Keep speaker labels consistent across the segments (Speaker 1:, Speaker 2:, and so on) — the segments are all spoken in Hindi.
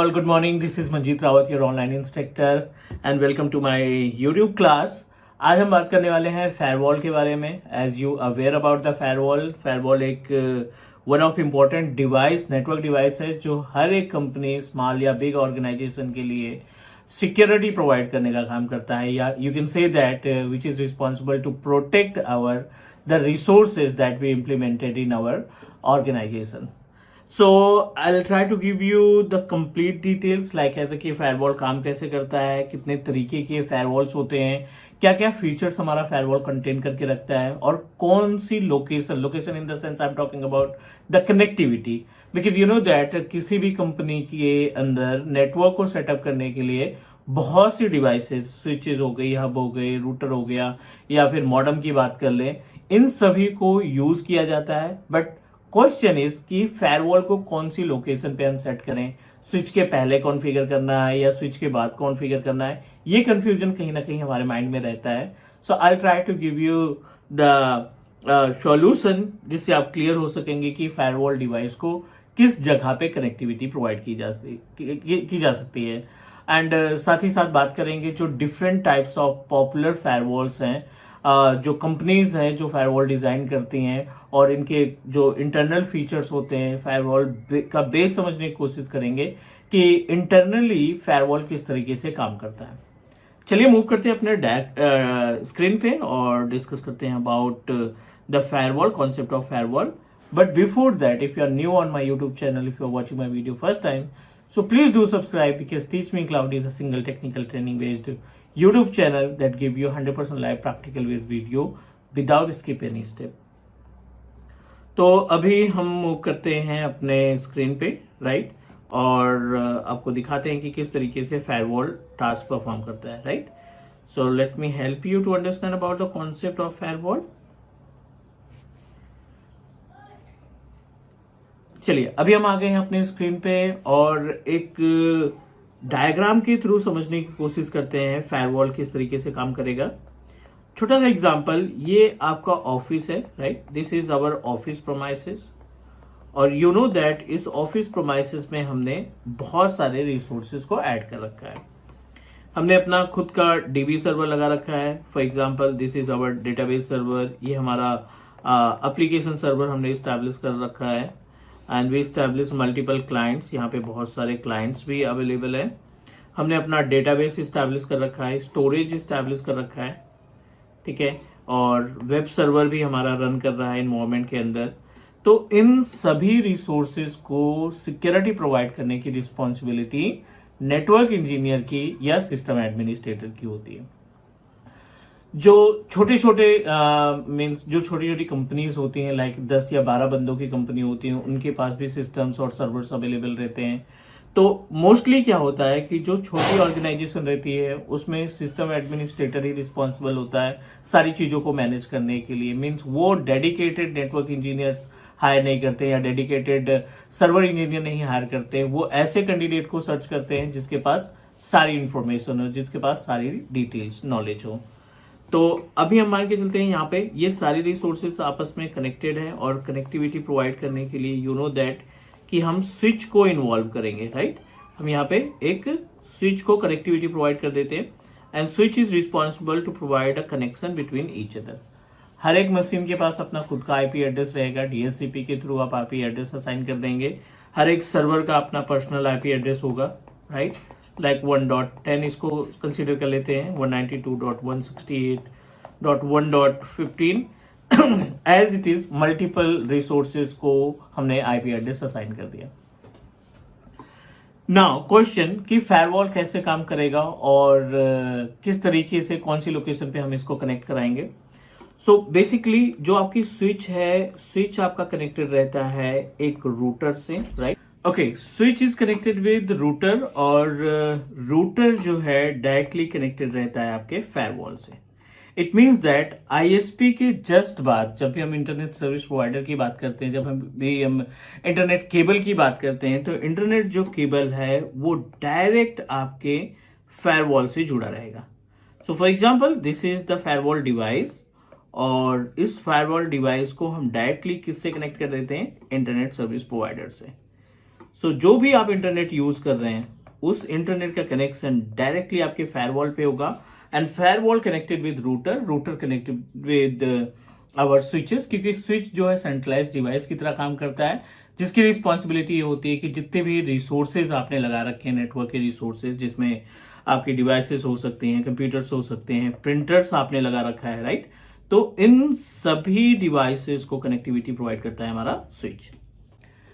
Speaker 1: all, good morning. This is Manjeet Rawat, your online instructor, and welcome to my YouTube class. आज हम बात करने वाले हैं फायरवॉल के बारे में. As you aware about the firewall एक one of important device, network device है जो हर एक कंपनी, स्मॉल या बिग ऑर्गेनाइजेशन के लिए सिक्योरिटी प्रोवाइड करने का काम करता है, या you can say that which is responsible to protect our the resources that we implemented in our organisation. So I'll try to give you the complete details like ऐसा कि फायरवॉल काम कैसे करता है, कितने तरीके के फायरवॉल्स होते हैं, क्या क्या फीचर्स हमारा फायरवॉल कंटेन करके रखता है, और कौन सी location in the sense I am talking about the connectivity. Because you know that किसी भी कंपनी के अंदर नेटवर्क को सेटअप करने के लिए बहुत सी डिवाइसेस, स्विचेस हो गई, हब हो गए, रूटर हो गया, या फिर मॉडेम की बात कर लें, इन सभी को यूज किया जाता है. बट क्वेश्चन इज कि फायरवॉल को कौन सी लोकेशन पे हम सेट करें, स्विच के पहले कॉन्फ़िगर करना है या स्विच के बाद कॉन्फ़िगर करना है, ये कंफ्यूजन कहीं ना कहीं हमारे माइंड में रहता है. So I try to give you the solution जिससे आप क्लियर हो सकेंगे कि फायरवॉल डिवाइस को किस जगह पे कनेक्टिविटी प्रोवाइड की जा सकती है. एंड साथ ही साथ बात करेंगे जो different types of popular firewalls हैं, जो कंपनीज हैं जो फायरवॉल डिजाइन करती हैं, और इनके जो इंटरनल फीचर्स होते हैं, फायरवॉल का बेस समझने की कोशिश करेंगे कि इंटरनली फायरवॉल किस तरीके से काम करता है. चलिए मूव करते हैं अपने स्क्रीन पे और डिस्कस करते हैं about the firewall, concept of firewall. But before that, if you are new on my YouTube channel, if you are watching my video first time, so please do subscribe because Teach Me Cloud is a single technical training based YouTube channel that give you 100% live practical based video without skip any step. तो अभी हम मूव करते हैं अपने स्क्रीन पे, राइट, और आपको दिखाते हैं कि किस तरीके से फायरवॉल टास्क परफॉर्म करता है, right. So let me help you to understand about the concept of firewall. चलिए अभी हम आ गए हैं अपने स्क्रीन पे और एक डायग्राम के थ्रू समझने की कोशिश करते हैं फायरवॉल किस तरीके से काम करेगा. छोटा सा एग्जांपल, ये आपका ऑफिस है, right. This is our office premises, और यू नो दैट इस ऑफिस प्रोमाइसेस में हमने बहुत सारे रिसोर्सेज को ऐड कर रखा है. हमने अपना खुद का डीबी सर्वर लगा रखा है. For example, this is our database server. ये हमारा एप्लीकेशन सर्वर हमने इस्टेब्लिश कर रखा है. And we establish multiple clients. यहाँ पे बहुत सारे क्लाइंट्स भी अवेलेबल है. हमने अपना डेटाबेस इस्टेब्लिश कर रखा है, स्टोरेज इस्टेब्लिश कर रखा है, ठीक है, और वेब सर्वर भी हमारा रन कर रहा है एनवायरनमेंट के अंदर. तो इन सभी रिसोर्सेज को सिक्योरिटी प्रोवाइड करने की रिस्पॉन्सिबिलिटी नेटवर्क इंजीनियर की या सिस्टम एडमिनिस्ट्रेटर की होती है. जो छोटे छोटी कंपनीज होती हैं, लाइक 10 या 12 बंदों की कंपनी होती है, उनके पास भी सिस्टम्स और सर्वर्स अवेलेबल रहते हैं. तो मोस्टली क्या होता है कि जो छोटी ऑर्गेनाइजेशन रहती है उसमें सिस्टम एडमिनिस्ट्रेटर ही रिस्पॉन्सिबल होता है सारी चीजों को मैनेज करने के लिए. मीन्स वो डेडिकेटेड नेटवर्क इंजीनियर्स हायर नहीं करते या डेडिकेटेड सर्वर इंजीनियर नहीं हायर करते. वो ऐसे कैंडिडेट को सर्च करते हैं जिसके पास सारी इंफॉर्मेशन हो, जिसके पास सारी डिटेल्स, नॉलेज हो. तो अभी हम मान के चलते हैं यहाँ पे ये सारी रिसोर्सेज आपस में कनेक्टेड है, और कनेक्टिविटी प्रोवाइड करने के लिए यू नो दैट कि हम स्विच को इन्वॉल्व करेंगे, राइट. हम यहाँ पे एक स्विच को कनेक्टिविटी प्रोवाइड कर देते हैं, and switch is responsible to provide a connection between each other. हर एक मशीन के पास अपना खुद का आईपी एड्रेस रहेगा. डीएचसीपी के थ्रू आप आईपी एड्रेस असाइन कर देंगे. हर एक सर्वर का अपना पर्सनल आईपी एड्रेस होगा, राइट. लाइक 1.10 इसको कंसिडर कर लेते हैं, 192.168.1.15 as it is. Multiple resources को हमने आईपी एड्रेस असाइन कर दिया. नाउ क्वेश्चन कि फायरवॉल कैसे काम करेगा और किस तरीके से, कौन सी लोकेशन पे हम इसको कनेक्ट कराएंगे. सो बेसिकली जो आपकी स्विच है, स्विच आपका कनेक्टेड रहता है एक रूटर से, right. Okay, switch is connected with router, और रूटर जो है डायरेक्टली कनेक्टेड रहता है आपके फायरवॉल से. इट मीन्स दैट आईएसपी के जस्ट बाद, जब भी हम इंटरनेट सर्विस प्रोवाइडर की बात करते हैं, जब हम इंटरनेट केबल की बात करते हैं, तो इंटरनेट जो केबल है वो डायरेक्ट आपके फायरवॉल से जुड़ा रहेगा. So for example, this is the firewall device, और इस फायरवॉल डिवाइस को हम डायरेक्टली किससे कनेक्ट कर देते हैं, इंटरनेट सर्विस प्रोवाइडर से. सो जो भी आप इंटरनेट यूज कर रहे हैं, उस इंटरनेट का कनेक्शन डायरेक्टली आपके फायरवॉल पे होगा and firewall connected with router, router connected with our switches, क्योंकि स्विच जो है सेंट्रलाइज डिवाइस की तरह काम करता है, जिसकी रिस्पॉन्सिबिलिटी ये होती है कि जितने भी रिसोर्सेज आपने लगा रखे हैं, नेटवर्क के रिसोर्सेज, जिसमें आपके डिवाइसेस हो सकते हैं, कंप्यूटर्स हो सकते हैं, प्रिंटर्स आपने लगा रखा है, राइट, तो इन सभी डिवाइसेस को कनेक्टिविटी प्रोवाइड करता है हमारा switch.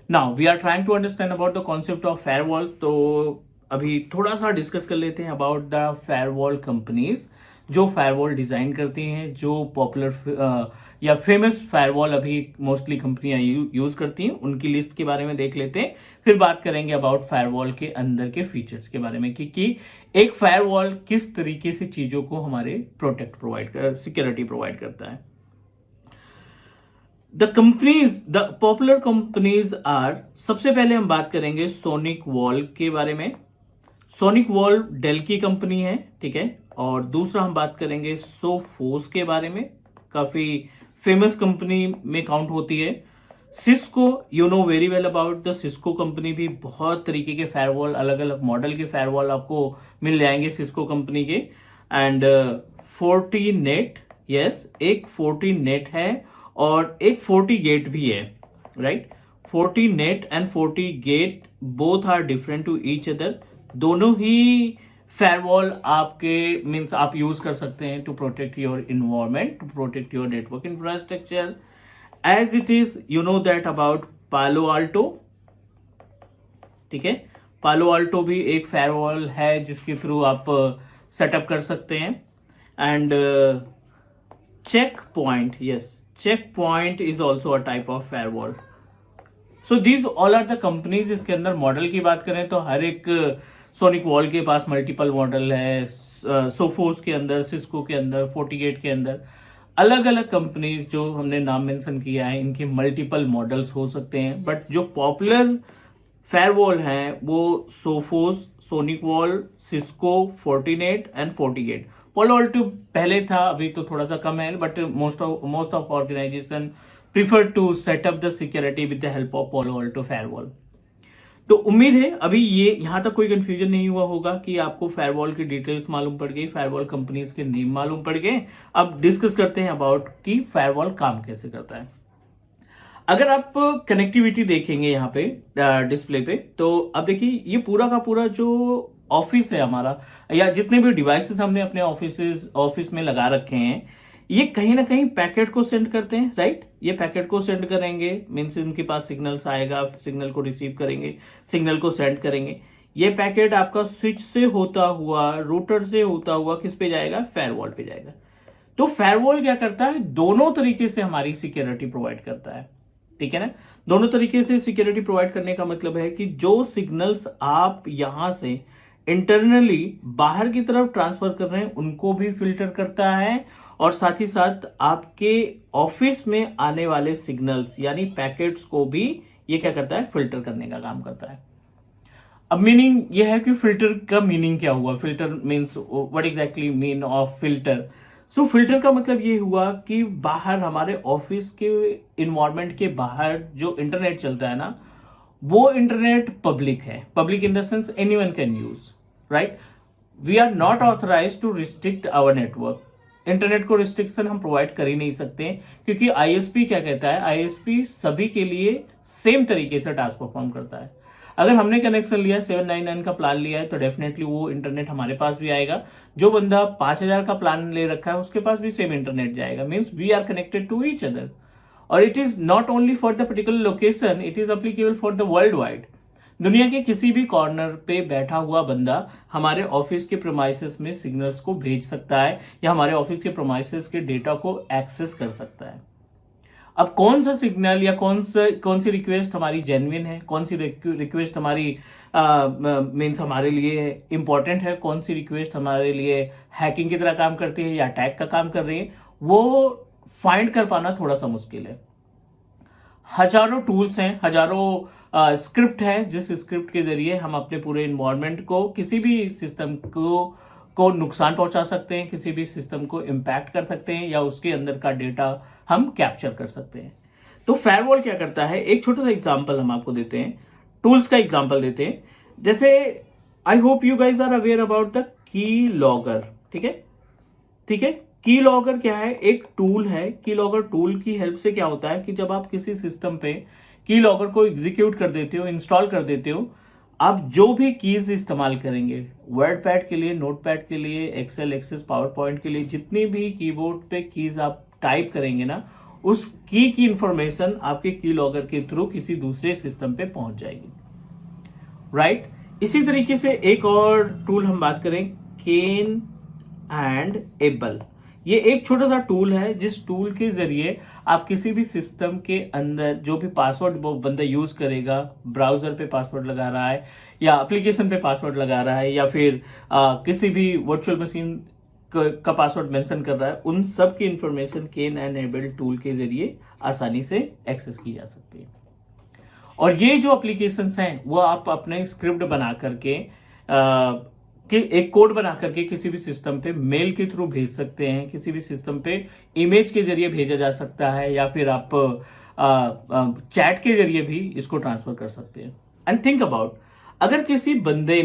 Speaker 1: Now we are trying to understand about the concept of firewall. तो अभी थोड़ा सा डिस्कस कर लेते हैं अबाउट द फायरवॉल कंपनीज जो फायरवॉल डिजाइन करती हैं, जो पॉपुलर या फेमस फायरवॉल अभी मोस्टली कंपनियां यूज करती हैं, उनकी लिस्ट के बारे में देख लेते हैं। फिर बात करेंगे अबाउट फायरवॉल के अंदर के फीचर्स के बारे में कि एक फायरवॉल किस तरीके से चीजों को हमारे सिक्योरिटी प्रोवाइड करता है। द पॉपुलर कंपनीज आर, सबसे पहले हम बात करेंगे सोनिक वॉल के बारे में। सोनिक वॉल डेल की कंपनी है, ठीक है। और दूसरा हम बात करेंगे सोफोस के बारे में, काफी फेमस कंपनी में काउंट होती है। Cisco, you know very well about the Cisco company, भी बहुत तरीके के फायरवॉल, अलग अलग मॉडल के फायरवॉल आपको मिल जाएंगे सिस्को कंपनी के। एंड फोर्टीनेट, यस, एक फोर्टीनेट है और एक फोर्टीगेट भी है, right. Fortinet and FortiGate both are different to each other. दोनों ही फायरवॉल आपके मीन्स आप यूज कर सकते हैं to protect your environment, to protect your network infrastructure, as it is you know that about Palo Alto, ठीक है। पालो आल्टो भी एक फायरवॉल है जिसके थ्रू आप सेटअप कर सकते हैं। And check point, yes, check point is also a type of firewall. So these all are the companies. इसके अंदर मॉडल की बात करें तो हर एक सोनिक वॉल के पास मल्टीपल मॉडल है, सोफोस के अंदर, सिस्को के अंदर, फोर्टीगेट के अंदर, अलग अलग कंपनीज जो हमने नाम मेंशन किया है, इनके मल्टीपल मॉडल्स हो सकते हैं। बट जो पॉपुलर फायरवॉल हैं वो Sophos, SonicWall, Cisco, Fortinet and FortiGate. Palo Alto पहले था, अभी तो थोड़ा सा कम है, but most of organization prefer to set up the security with the help of Palo Alto firewall. तो उम्मीद है अभी ये यहां तक कोई कंफ्यूजन नहीं हुआ होगा कि आपको फायरवॉल की डिटेल्स मालूम पड़ गई, फायरवॉल कंपनीज के नेम मालूम पड़ गए। अब डिस्कस करते हैं अबाउट कि फायरवॉल काम कैसे करता है। अगर आप कनेक्टिविटी देखेंगे यहाँ पे डिस्प्ले पे, तो अब देखिए ये पूरा का पूरा जो ऑफिस है हमारा, या जितने भी डिवाइसेस हमने अपने ऑफिस में लगा रखे हैं, ये कहीं ना कहीं पैकेट को सेंड करते हैं, राइट। ये पैकेट को सेंड करेंगे, मीन्स इनके पास सिग्नल्स आएगा, सिग्नल को रिसीव करेंगे, सिग्नल को सेंड करेंगे। ये पैकेट आपका स्विच से होता हुआ, रूटर से होता हुआ किस पे जाएगा, फायरवॉल पे जाएगा। तो फायरवॉल क्या करता है, दोनों तरीके से हमारी सिक्योरिटी प्रोवाइड करता है, ठीक है ना। दोनों तरीके से सिक्योरिटी प्रोवाइड करने का मतलब है कि जो सिग्नल्स आप यहां से इंटरनली बाहर की तरफ ट्रांसफर कर रहे हैं उनको भी फिल्टर करता है, और साथ ही साथ आपके ऑफिस में आने वाले सिग्नल्स यानी पैकेट्स को भी ये क्या करता है, फिल्टर करने का काम करता है। अब मीनिंग ये है कि फिल्टर का मीनिंग क्या हुआ, filter means what exactly mean of filter. So filter का मतलब ये हुआ कि बाहर हमारे ऑफिस के इन्वायरमेंट के बाहर जो इंटरनेट चलता है ना, वो इंटरनेट पब्लिक है, public in the sense anyone can use, right. We are not authorised to restrict our network. Internet को रिस्ट्रिक्शन हम प्रोवाइड कर ही नहीं सकते, क्योंकि आईएसपी क्या कहता है, आईएसपी सभी के लिए सेम तरीके से टास्क परफॉर्म करता है। अगर हमने कनेक्शन लिया 799 का प्लान लिया है तो डेफिनेटली वो इंटरनेट हमारे पास भी आएगा। जो बंदा 5000 का प्लान ले रखा है उसके पास भी सेम इंटरनेट जाएगा। Means we are connected to each other, और it is not only for the particular location, it is applicable for the world wide. दुनिया के किसी भी कॉर्नर पे बैठा हुआ बंदा हमारे ऑफिस के प्रोमाइसेस में सिग्नल्स को भेज सकता है, या हमारे ऑफिस के प्रोमाइसेस के डेटा को एक्सेस कर सकता है। अब कौन सा सिग्नल या कौन सी रिक्वेस्ट हमारी जेन्युइन है, कौन सी रिक्वेस्ट हमारी मीन्स हमारे लिए इंपॉर्टेंट है, कौन सी रिक्वेस्ट हमारे लिए हैकिंग की तरह काम करती है या अटैक का काम कर रही है, वो फाइंड कर पाना थोड़ा सा मुश्किल है। हजारों टूल्स हैं, हजारों स्क्रिप्ट हैं, जिस स्क्रिप्ट के जरिए हम अपने पूरे इन्वायरमेंट को, किसी भी सिस्टम को नुकसान पहुंचा सकते हैं, किसी भी सिस्टम को इम्पैक्ट कर सकते हैं, या उसके अंदर का डेटा हम कैप्चर कर सकते हैं। तो फायरवॉल क्या करता है, एक छोटा सा एग्जांपल हम आपको देते हैं, टूल्स का एग्जांपल देते हैं। जैसे I hope you guys are aware about the keylogger. ठीक है, ठीक है। की लॉगर क्या है? एक टूल है। की लॉगर टूल की हेल्प से क्या होता है कि जब आप किसी सिस्टम पे की लॉगर को एग्जीक्यूट कर देते हो, इंस्टॉल कर देते हो, आप जो भी कीज इस्तेमाल करेंगे, वर्ड पैड के लिए, नोट पैड के लिए, एक्सेल, एक्सेस, पावर पॉइंट के लिए, जितनी भी कीबोर्ड पे कीज आप टाइप करेंगे ना, उस की इंफॉर्मेशन आपके की लॉगर के थ्रू किसी दूसरे सिस्टम पे पहुंच जाएगी, राइट। इसी तरीके से एक और टूल हम बात करें, केन एंड एबल। ये एक छोटा सा टूल है जिस टूल के जरिए आप किसी भी सिस्टम के अंदर जो भी पासवर्ड वो बंदा यूज करेगा, ब्राउजर पे पासवर्ड लगा रहा है या एप्लीकेशन पे पासवर्ड लगा रहा है या फिर किसी भी वर्चुअल मशीन का पासवर्ड मेंशन कर रहा है, उन सब की information Cain and Abel tool के जरिए आसानी से एक्सेस की जा सकती है। और ये जो एप्लीकेशंस हैं वो आप अपने स्क्रिप्ट बना करके कि एक कोड बना करके किसी भी सिस्टम पे मेल के थ्रू भेज सकते हैं, किसी भी सिस्टम पे इमेज के जरिए भेजा जा सकता है या फिर आप चैट के जरिए भी इसको ट्रांसफर कर सकते हैं। एंड थिंक अबाउट, अगर किसी बंदे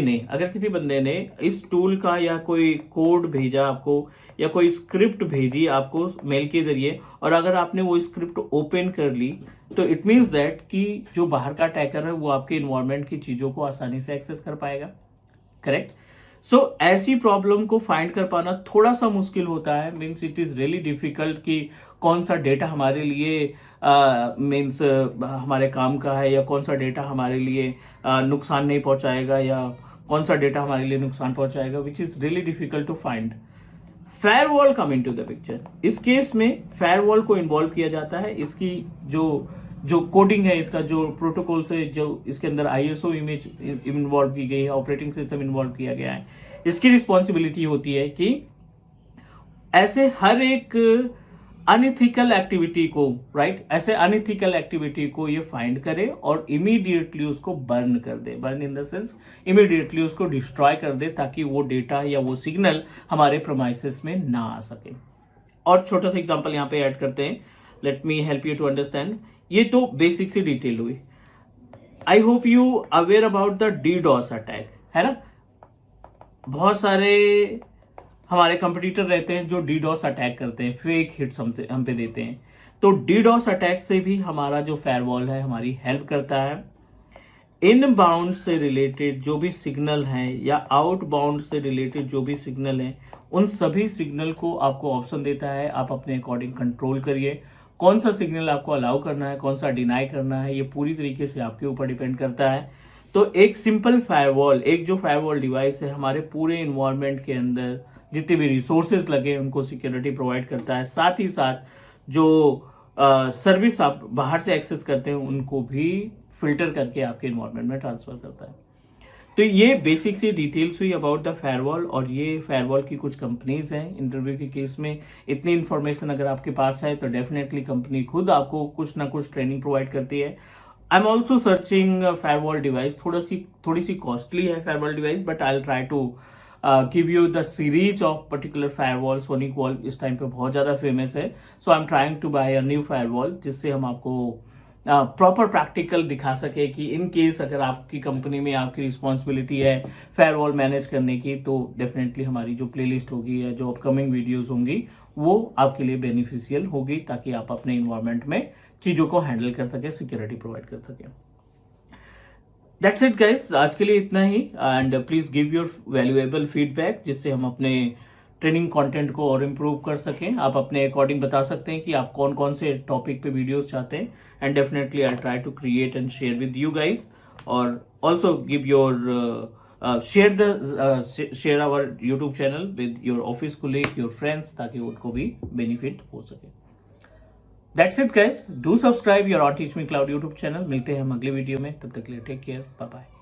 Speaker 1: ने इस टूल का या कोई कोड भेजा आपको या कोई स्क्रिप्ट भेजी आपको मेल के जरिए, और अगर आपने वो स्क्रिप्ट ओपन कर ली, तो इट मीन्स दैट कि जो बाहर का अटैकर है वो आपके इन्वायरमेंट की चीजों को आसानी से एक्सेस कर पाएगा, करेक्ट। सो ऐसी प्रॉब्लम को फाइंड कर पाना थोड़ा सा मुश्किल होता है। Means it is really difficult कि कौन सा डेटा हमारे लिए मीन्स हमारे काम का है या कौन सा डेटा हमारे लिए नुकसान नहीं पहुंचाएगा या कौन सा डेटा हमारे लिए नुकसान पहुंचाएगा, which is really difficult to find. Firewall come into the picture. इस केस में फायरवॉल को इन्वॉल्व किया जाता है। इसकी जो कोडिंग है, इसका जो प्रोटोकॉल से जो इसके अंदर आईएसओ इमेज इन्वॉल्व की गई है, ऑपरेटिंग सिस्टम इन्वॉल्व किया गया है, इसकी रिस्पॉन्सिबिलिटी होती है कि ऐसे हर एक अनइथिकल एक्टिविटी को, राइट, ऐसे अनइथिकल एक्टिविटी को ये फाइंड करे और इमीडिएटली उसको बर्न कर दे। Burn in the sense immediately उसको डिस्ट्रॉय कर दे ताकि वो डेटा या वो सिग्नल हमारे प्रोमाइसेस में ना आ सके। और छोटा सा एग्जांपल यहाँ पे ऐड करते हैं, let me help you to understand. ये तो बेसिक सी डिटेल हुई। I hope you aware about the DDoS attack, है ना। बहुत सारे हमारे कंपटीटर रहते हैं जो डीडॉस अटैक करते हैं, फेक हिट्स हम पे देते हैं। तो डीडॉस अटैक से भी हमारा जो फायरवॉल है हमारी हेल्प करता है। इनबाउंड से रिलेटेड जो भी सिग्नल हैं या आउटबाउंड से रिलेटेड जो भी सिग्नल हैं, उन सभी सिग्नल को आपको ऑप्शन देता है। आप अपने अकॉर्डिंग कंट्रोल करिए, कौन सा सिग्नल आपको अलाउ करना है, कौन सा डिनाई करना है, ये पूरी तरीके से आपके ऊपर डिपेंड करता है। तो एक सिंपल फायरवॉल, एक जो फायरवॉल डिवाइस है, हमारे पूरे इन्वायरमेंट के अंदर जितने भी रिसोर्सेज लगे उनको सिक्योरिटी प्रोवाइड करता है। साथ ही साथ जो सर्विस आप बाहर से एक्सेस करते हैं उनको भी फिल्टर करके आपके इन्वायरमेंट में ट्रांसफर करता है। तो ये बेसिक सी डिटेल्स हुई अबाउट द फायरवॉल। और ये फायरवॉल की कुछ कंपनीज हैं। इंटरव्यू के केस में इतनी इन्फॉर्मेशन अगर आपके पास है तो डेफिनेटली कंपनी खुद आपको कुछ ना कुछ ट्रेनिंग प्रोवाइड करती है। I am also searching firewall device. थोड़ी सी कॉस्टली है firewall device, but I will try to give you the series of particular firewall. SonicWall इस टाइम पे बहुत ज्यादा फेमस है, so I am trying to buy a new firewall जिससे हम आपको प्रॉपर प्रैक्टिकल दिखा सके कि इन केस अगर आपकी कंपनी में आपकी रिस्पॉन्सिबिलिटी है फायरवॉल मैनेज करने की, तो डेफिनेटली हमारी जो प्लेलिस्ट होगी या जो अपकमिंग वीडियोस होंगी वो आपके लिए बेनिफिशियल होगी, ताकि आप अपने इन्वायरमेंट में चीजों को हैंडल कर सके, सिक्योरिटी प्रोवाइड कर सके। दैट्स इट गाइस, आज के लिए इतना ही। And please give your valuable feedback जिससे हम अपने ट्रेनिंग कंटेंट को और इम्प्रूव कर सकें। आप अपने अकॉर्डिंग बता सकते हैं कि आप कौन कौन से टॉपिक पे वीडियोस चाहते हैं, and definitely I try to create and share with you guys. और also give your share our YouTube channel with your office colleague, your friends, ताकि उनको भी बेनिफिट हो सके। That's it guys, do subscribe your on teach me cloud YouTube channel. मिलते हैं हम अगले वीडियो में, तब तक के लिए टेक केयर, बाय बाय।